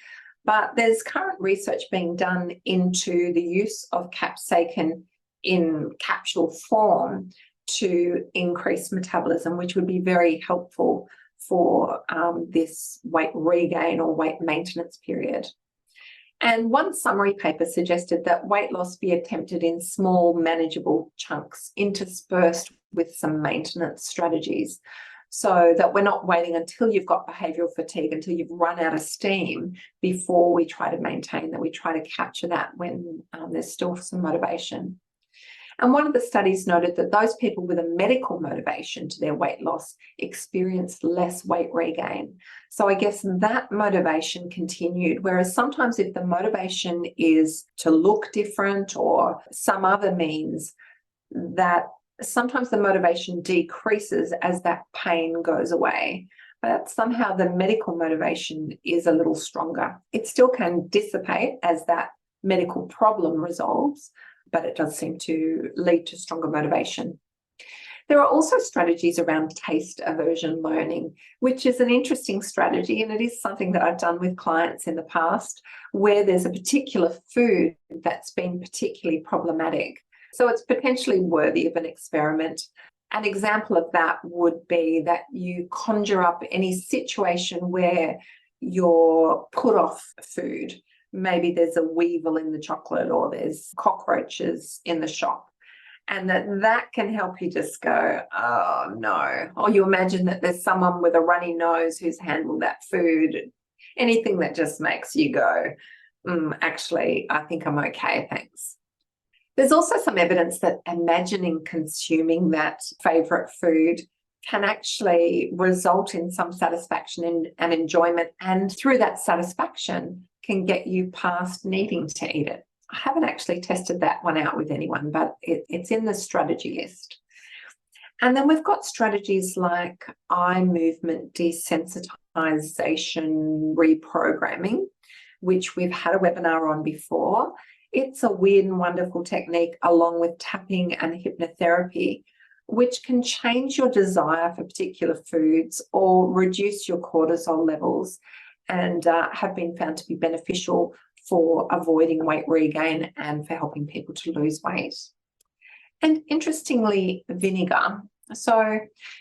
But there's current research being done into the use of capsaicin in capsule form to increase metabolism, which would be very helpful for this weight regain or weight maintenance period. And one summary paper suggested that weight loss be attempted in small, manageable chunks, interspersed with some maintenance strategies, so that we're not waiting until you've got behavioural fatigue, until you've run out of steam before we try to maintain that. We try to capture that when there's still some motivation. And one of the studies noted that those people with a medical motivation to their weight loss experienced less weight regain. So I guess that motivation continued, whereas sometimes if the motivation is to look different or some other means, that sometimes the motivation decreases as that pain goes away. But somehow the medical motivation is a little stronger. It still can dissipate as that medical problem resolves, but it does seem to lead to stronger motivation. There are also strategies around taste aversion learning, which is an interesting strategy, and it is something that I've done with clients in the past where there's a particular food that's been particularly problematic. So it's potentially worthy of an experiment. An example of that would be that you conjure up any situation where you're put off food. Maybe there's a weevil in the chocolate or there's cockroaches in the shop, and that can help you just go, oh no. Or you imagine that there's someone with a runny nose who's handled that food. Anything that just makes you go, actually, I think I'm okay, thanks. There's also some evidence that imagining consuming that favourite food can actually result in some satisfaction and enjoyment, and through that satisfaction can get you past needing to eat it. I haven't actually tested that one out with anyone, but it's in the strategy list. And then we've got strategies like eye movement desensitization reprogramming, which we've had a webinar on before. It's a weird and wonderful technique along with tapping and hypnotherapy, which can change your desire for particular foods or reduce your cortisol levels, and have been found to be beneficial for avoiding weight regain and for helping people to lose weight. And interestingly, vinegar, So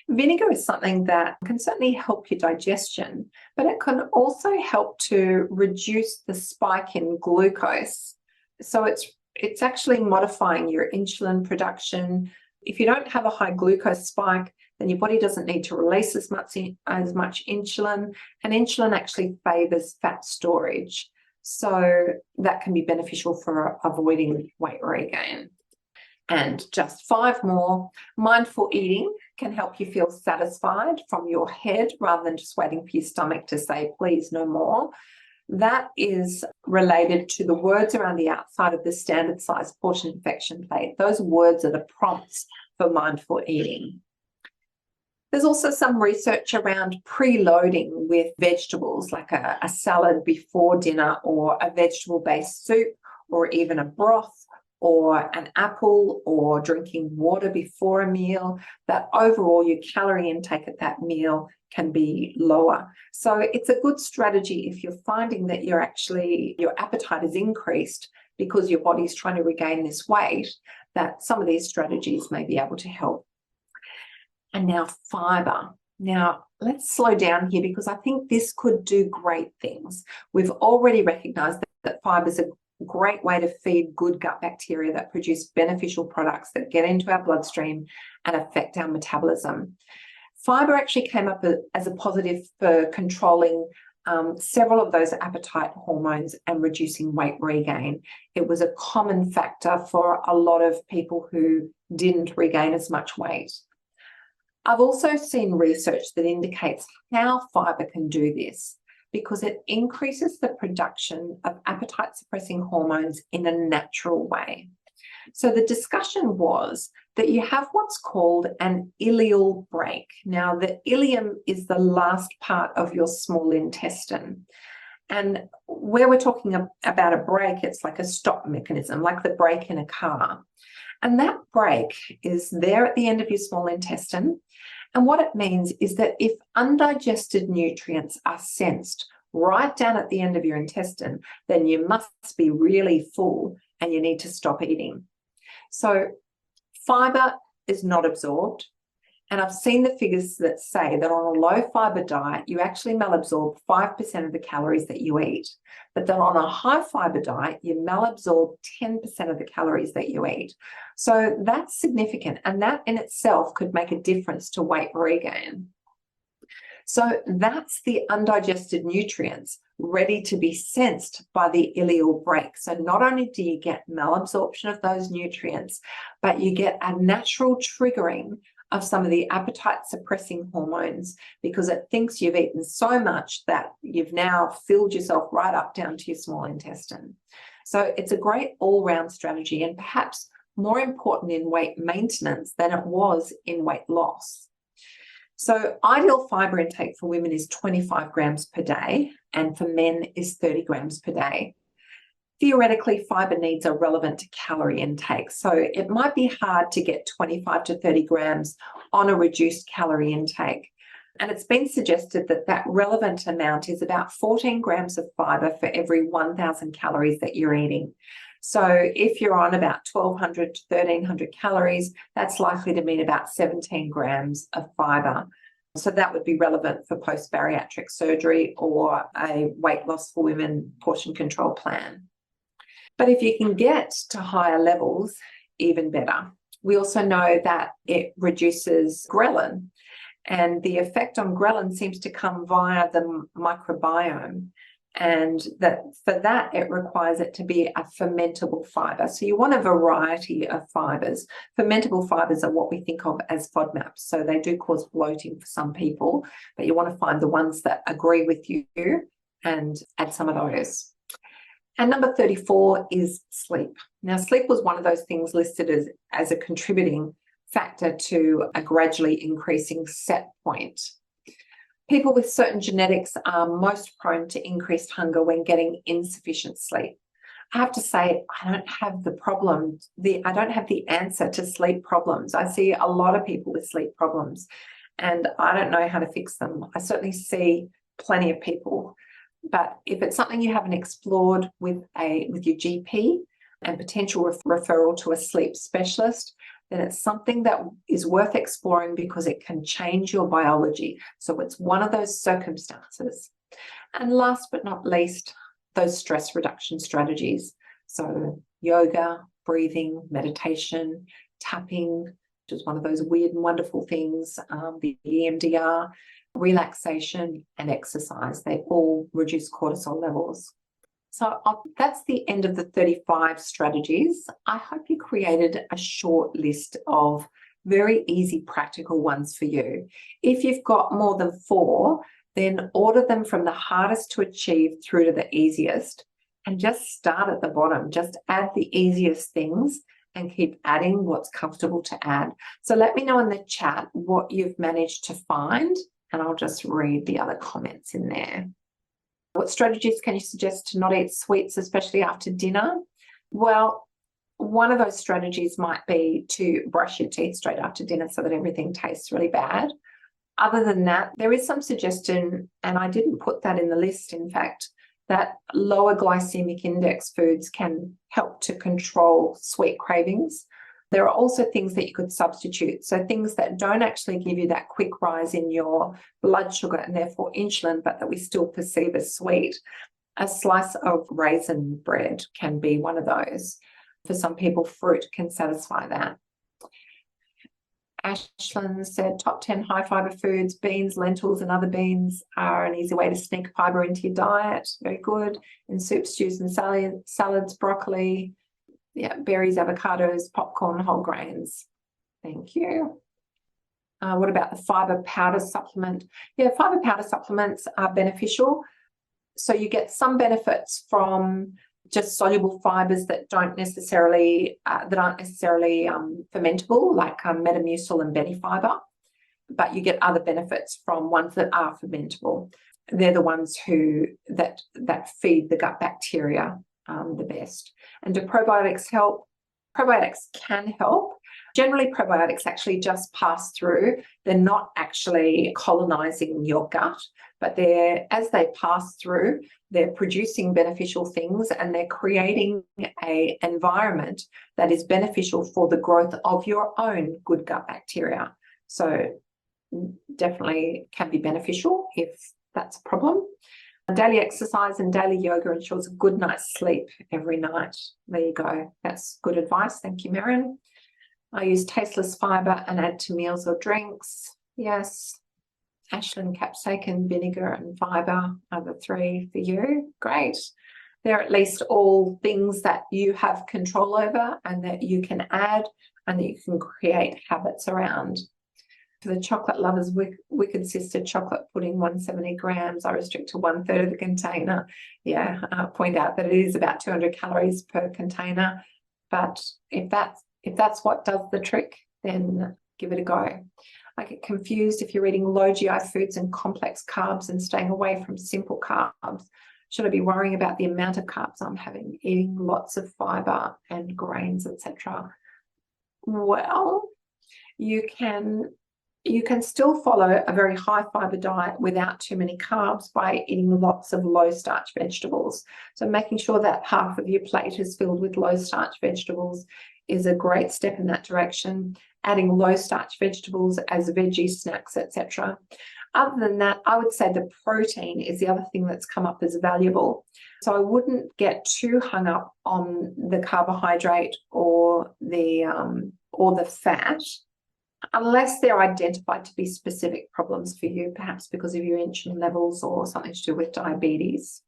vinegar is something that can certainly help your digestion, but it can also help to reduce the spike in glucose. So it's actually modifying your insulin production. If you don't have a high glucose spike, then your body doesn't need to release as much insulin, and insulin actually favors fat storage. So that can be beneficial for avoiding weight regain. And just 5 more. Mindful eating can help you feel satisfied from your head rather than just waiting for your stomach to say, please, no more. That is related to the words around the outside of the standard size portion perfection plate. Those words are the prompts for mindful eating. There's also some research around preloading with vegetables, like a salad before dinner, or a vegetable-based soup, or even a broth, or an apple, or drinking water before a meal, that overall your calorie intake at that meal can be lower. So it's a good strategy if you're finding that your appetite is increased because your body's trying to regain this weight, that some of these strategies may be able to help. And now fiber. Now, let's slow down here because I think this could do great things. We've already recognized that fiber is a great way to feed good gut bacteria that produce beneficial products that get into our bloodstream and affect our metabolism. Fiber actually came up as a positive for controlling several of those appetite hormones and reducing weight regain. It was a common factor for a lot of people who didn't regain as much weight. I've also seen research that indicates how fiber can do this, because it increases the production of appetite-suppressing hormones in a natural way. So the discussion was that you have what's called an ileal break. Now, the ileum is the last part of your small intestine. And where we're talking about a brake, it's like a stop mechanism, like the brake in a car. And that brake is there at the end of your small intestine. And what it means is that if undigested nutrients are sensed right down at the end of your intestine, then you must be really full and you need to stop eating. So fiber is not absorbed. And I've seen the figures that say that on a low fiber diet, you actually malabsorb 5% of the calories that you eat. But then on a high fiber diet, you malabsorb 10% of the calories that you eat. So that's significant. And that in itself could make a difference to weight regain. So that's the undigested nutrients ready to be sensed by the ileal brake. So not only do you get malabsorption of those nutrients, but you get a natural triggering of some of the appetite suppressing hormones, because it thinks you've eaten so much that you've now filled yourself right up down to your small intestine. So it's a great all-round strategy, and perhaps more important in weight maintenance than it was in weight loss. So ideal fiber intake for women is 25 grams per day, and for men is 30 grams per day. Theoretically, fiber needs are relevant to calorie intake, so it might be hard to get 25 to 30 grams on a reduced calorie intake. And it's been suggested that that relevant amount is about 14 grams of fiber for every 1,000 calories that you're eating. So if you're on about 1,200 to 1,300 calories, that's likely to mean about 17 grams of fiber. So that would be relevant for post-bariatric surgery or a weight loss for women portion control plan. But if you can get to higher levels, even better. We also know that it reduces ghrelin, and the effect on ghrelin seems to come via the microbiome, and that for that it requires it to be a fermentable fiber. So you want a variety of fibers. Fermentable fibers are what we think of as FODMAPs, so they do cause bloating for some people, but you want to find the ones that agree with you and add some of those. And number 34 is sleep. Now, sleep was one of those things listed as a contributing factor to a gradually increasing set point. People with certain genetics are most prone to increased hunger when getting insufficient sleep. I have to say, I don't have the answer to sleep problems. I see a lot of people with sleep problems, and I don't know how to fix them. I certainly see plenty of people. But if it's something you haven't explored with your GP and potential referral to a sleep specialist, then it's something that is worth exploring because it can change your biology. So it's one of those circumstances. And last but not least, those stress reduction strategies. So yoga, breathing, meditation, tapping, which is one of those weird and wonderful things, the EMDR, relaxation and exercise. They all reduce cortisol levels. So that's the end of the 35 strategies. I hope you created a short list of very easy, practical ones for you. If you've got more than 4, then order them from the hardest to achieve through to the easiest, and just start at the bottom. Just add the easiest things and keep adding what's comfortable to add. So let me know in the chat what you've managed to find, and I'll just read the other comments in there. What strategies can you suggest to not eat sweets, especially after dinner? Well, one of those strategies might be to brush your teeth straight after dinner so that everything tastes really bad. Other than that, there is some suggestion, and I didn't put that in the list, in fact, that lower glycemic index foods can help to control sweet cravings. There are also things that you could substitute. So things that don't actually give you that quick rise in your blood sugar and therefore insulin, but that we still perceive as sweet. A slice of raisin bread can be one of those. For some people, fruit can satisfy that. Ashlyn said top 10 high fiber foods, beans, lentils, and other beans are an easy way to sneak fiber into your diet. Very good. In soup, stews, and salads, broccoli, berries, avocados, popcorn, whole grains. Thank you. What about the fiber powder supplement? Yeah, fiber powder supplements are beneficial. So you get some benefits from just soluble fibers that aren't necessarily fermentable, like Metamucil and Benifiber, but you get other benefits from ones that are fermentable. They're the ones that feed the gut bacteria the best. And do probiotics help? Probiotics can help. Generally, probiotics actually just pass through. They're not actually colonizing your gut, but as they pass through, they're producing beneficial things, and they're creating an environment that is beneficial for the growth of your own good gut bacteria. So definitely can be beneficial if that's a problem. Daily exercise and daily yoga ensures a good night's sleep every night. There you go. That's good advice. Thank you, Marion. I use tasteless fiber and add to meals or drinks. Yes. Ashlyn, capsaicin, vinegar, and fiber are the 3 for you. Great. They're at least all things that you have control over and that you can add and that you can create habits around. For the chocolate lovers, Wicked Sister chocolate pudding, 170 grams. I restrict to 1/3 of the container. Yeah, point out that it is about 200 calories per container. But if that's what does the trick, then give it a go. I get confused if you're eating low GI foods and complex carbs and staying away from simple carbs. Should I be worrying about the amount of carbs I'm having, eating lots of fiber and grains, etc.? Well, you can still follow a very high fiber diet without too many carbs by eating lots of low starch vegetables. So making sure that half of your plate is filled with low starch vegetables is a great step in that direction. Adding low starch vegetables as veggie snacks, etc. Other than that, I would say the protein is the other thing that's come up as valuable. So I wouldn't get too hung up on the carbohydrate or the fat, unless they're identified to be specific problems for you, perhaps because of your insulin levels or something to do with diabetes.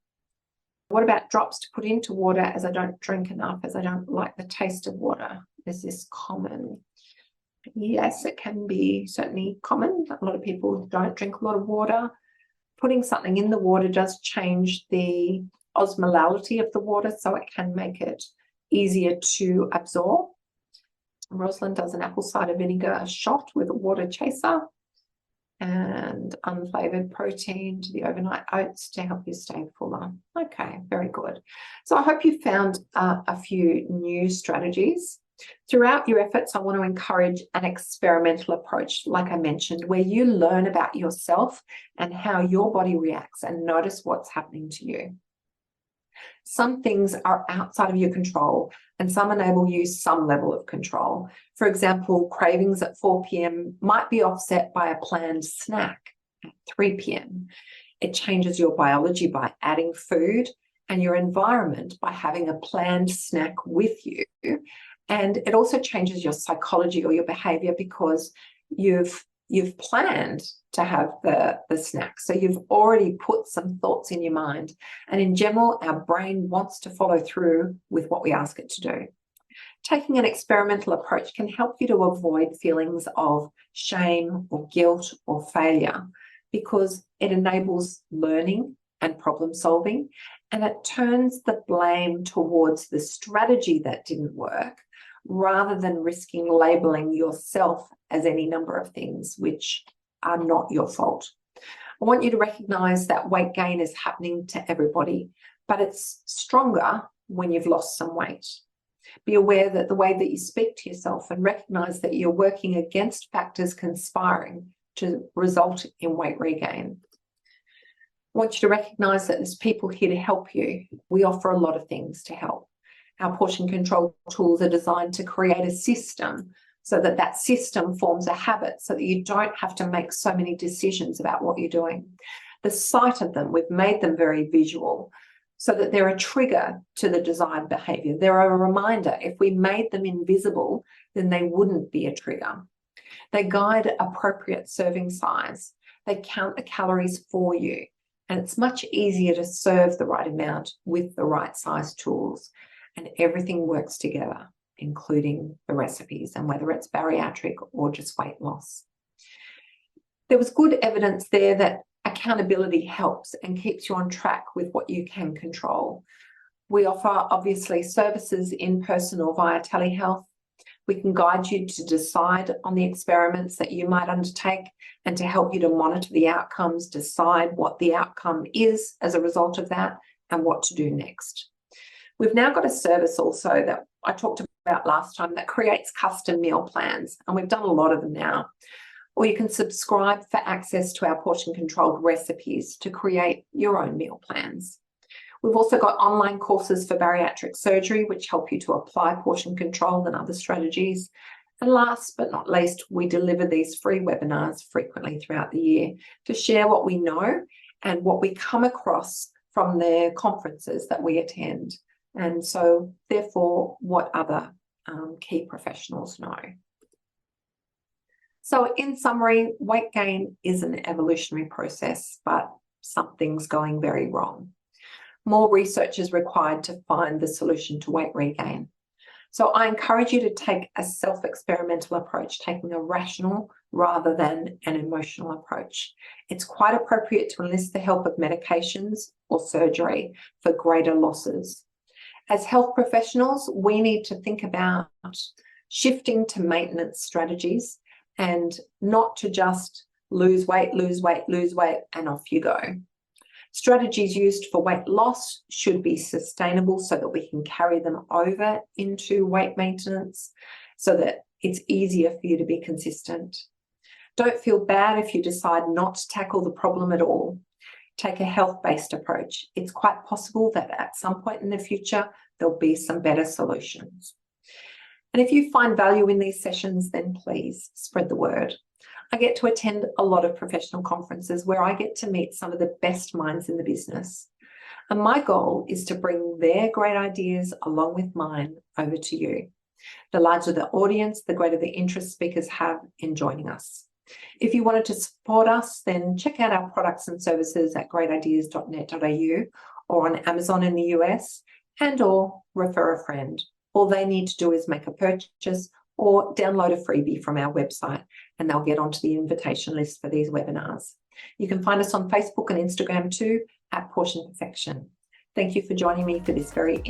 What about drops to put into water, as I don't drink enough, as I don't like the taste of water? Is this common? Yes, it can be certainly common. A lot of people don't drink a lot of water. Putting something in the water does change the osmolality of the water, so it can make it easier to absorb. Rosalind does an apple cider vinegar shot with a water chaser and unflavored protein to the overnight oats to help you stay fuller. Okay, very good. So I hope you found a few new strategies. Throughout your efforts, I want to encourage an experimental approach, like I mentioned, where you learn about yourself and how your body reacts and notice what's happening to you. Some things are outside of your control, and some enable you some level of control. For example, cravings at 4 p.m. might be offset by a planned snack at 3 p.m. It changes your biology by adding food and your environment by having a planned snack with you. And it also changes your psychology or your behavior because you've planned to have the snack. So you've already put some thoughts in your mind. And in general, our brain wants to follow through with what we ask it to do. Taking an experimental approach can help you to avoid feelings of shame or guilt or failure because it enables learning and problem solving, and it turns the blame towards the strategy that didn't work rather than risking labeling yourself as any number of things which are not your fault. I want you to recognize that weight gain is happening to everybody, but it's stronger when you've lost some weight. Be aware that the way that you speak to yourself and recognize that you're working against factors conspiring to result in weight regain. I want you to recognize that there's people here to help you. We offer a lot of things to help. Our portion control tools are designed to create a system so that that system forms a habit so that you don't have to make so many decisions about what you're doing. The sight of them, we've made them very visual so that they're a trigger to the desired behavior. They're a reminder. If we made them invisible, then they wouldn't be a trigger. They guide appropriate serving size. They count the calories for you. And it's much easier to serve the right amount with the right size tools. And everything works together, including the recipes and whether it's bariatric or just weight loss. There was good evidence there that accountability helps and keeps you on track with what you can control. We offer, obviously, services in person or via telehealth. We can guide you to decide on the experiments that you might undertake and to help you to monitor the outcomes, decide what the outcome is as a result of that and what to do next. We've now got a service also that I talked about last time that creates custom meal plans, and we've done a lot of them now. Or you can subscribe for access to our portion-controlled recipes to create your own meal plans. We've also got online courses for bariatric surgery, which help you to apply portion control and other strategies. And last but not least, we deliver these free webinars frequently throughout the year to share what we know and what we come across from the conferences that we attend. And so, therefore, what other key professionals know. So, in summary, weight gain is an evolutionary process, but something's going very wrong. More research is required to find the solution to weight regain. So I encourage you to take a self-experimental approach, taking a rational rather than an emotional approach. It's quite appropriate to enlist the help of medications or surgery for greater losses. As health professionals, we need to think about shifting to maintenance strategies and not to just lose weight, and off you go. Strategies used for weight loss should be sustainable so that we can carry them over into weight maintenance so that it's easier for you to be consistent. Don't feel bad if you decide not to tackle the problem at all. Take a health-based approach. It's quite possible that at some point in the future, there'll be some better solutions. And if you find value in these sessions, then please spread the word. I get to attend a lot of professional conferences where I get to meet some of the best minds in the business. And my goal is to bring their great ideas along with mine over to you. The larger the audience, the greater the interest speakers have in joining us. If you wanted to support us, then check out our products and services at greatideas.net.au or on Amazon in the US or refer a friend. All they need to do is make a purchase or download a freebie from our website and they'll get onto the invitation list for these webinars. You can find us on Facebook and Instagram too at Portion Perfection. Thank you for joining me for this very